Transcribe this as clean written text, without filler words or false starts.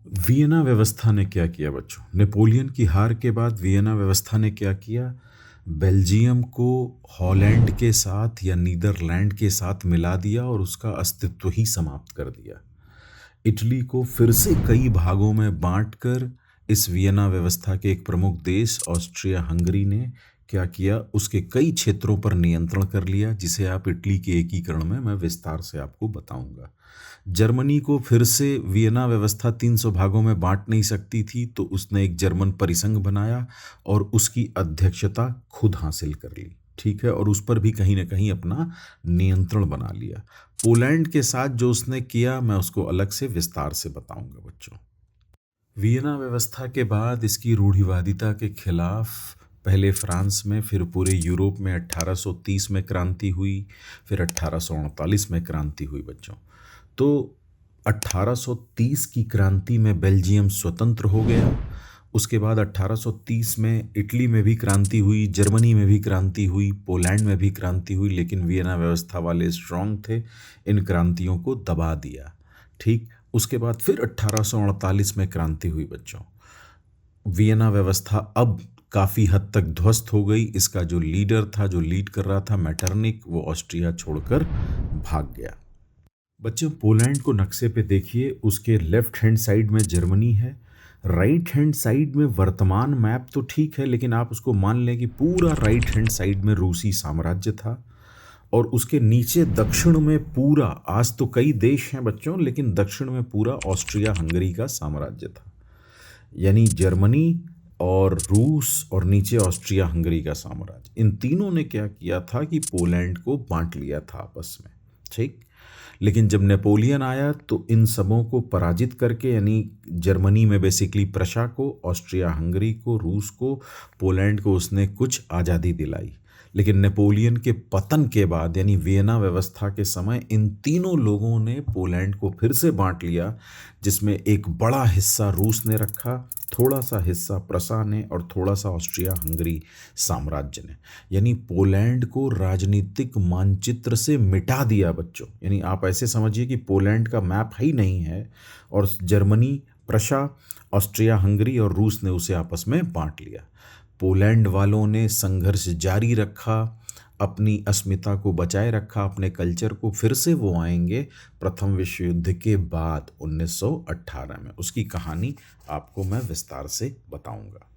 Vienna व्यवस्था ने क्या किया बच्चों? नेपोलियन की हार के बाद वियना व्यवस्था ने क्या किया? बेल्जियम को हॉलैंड के साथ या नीदरलैंड के साथ मिला दिया और उसका अस्तित्व ही समाप्त कर दिया। इटली को फिर से कई भागों में बांटकर इस वियना व्यवस्था के एक प्रमुख देश ऑस्ट्रिया हंगरी ने क्या किया, उसके कई क्षेत्रों पर नियंत्रण कर लिया, जिसे आप इटली के एकीकरण में मैं विस्तार से आपको बताऊंगा। जर्मनी को फिर से वियना व्यवस्था 300 भागों में बांट नहीं सकती थी, तो उसने एक जर्मन परिसंघ बनाया और उसकी अध्यक्षता खुद हासिल कर ली। ठीक है, और उस पर भी कहीं ना कहीं अपना नियंत्रण बना लिया। पोलैंड के साथ जो उसने किया, मैं उसको अलग से विस्तार से बताऊंगा बच्चों। वियना व्यवस्था के बाद इसकी रूढ़िवादिता के खिलाफ पहले फ्रांस में, फिर पूरे यूरोप में 1830 में क्रांति हुई, फिर 1848 में क्रांति हुई बच्चों। तो 1830 की क्रांति में बेल्जियम स्वतंत्र हो गया। उसके बाद 1830 में इटली में भी क्रांति हुई, जर्मनी में भी क्रांति हुई, पोलैंड में भी क्रांति हुई, लेकिन वियना व्यवस्था वाले स्ट्रांग थे, इन क्रांतियों को दबा दिया। ठीक, उसके बाद फिर 1848 में क्रांति हुई बच्चों। वियना व्यवस्था अब काफ़ी हद तक ध्वस्त हो गई। इसका जो लीडर था, जो लीड कर रहा था, मैटरनिक, वो ऑस्ट्रिया छोड़कर भाग गया। बच्चों, पोलैंड को नक्शे पे देखिए, उसके लेफ्ट हैंड साइड में जर्मनी है, राइट हैंड साइड में वर्तमान मैप तो ठीक है, लेकिन आप उसको मान लें कि पूरा राइट हैंड साइड में रूसी साम्राज्य था, और उसके नीचे दक्षिण में पूरा, आज तो कई देश हैं बच्चों, लेकिन दक्षिण में पूरा ऑस्ट्रिया हंगरी का साम्राज्य था। यानी जर्मनी और रूस और नीचे ऑस्ट्रिया हंगरी का साम्राज्य, इन तीनों ने क्या किया था कि पोलैंड को बांट लिया था आपस में। ठीक, लेकिन जब नेपोलियन आया तो इन सबों को पराजित करके, यानी जर्मनी में बेसिकली प्रशा को, ऑस्ट्रिया हंगरी को, रूस को, पोलैंड को उसने कुछ आज़ादी दिलाई। लेकिन नेपोलियन के पतन के बाद, यानी वियना व्यवस्था के समय, इन तीनों लोगों ने पोलैंड को फिर से बांट लिया, जिसमें एक बड़ा हिस्सा रूस ने रखा, थोड़ा सा हिस्सा प्रशा ने, और थोड़ा सा ऑस्ट्रिया हंगरी साम्राज्य ने। यानी पोलैंड को राजनीतिक मानचित्र से मिटा दिया बच्चों। यानी आप ऐसे समझिए कि पोलैंड का मैप ही नहीं है, और जर्मनी, प्रशा, ऑस्ट्रिया हंगरी और रूस ने उसे आपस में बांट लिया। पोलैंड वालों ने संघर्ष जारी रखा, अपनी अस्मिता को बचाए रखा, अपने कल्चर को। फिर से वो आएंगे प्रथम विश्व युद्ध के बाद 1918 में। उसकी कहानी आपको मैं विस्तार से बताऊंगा।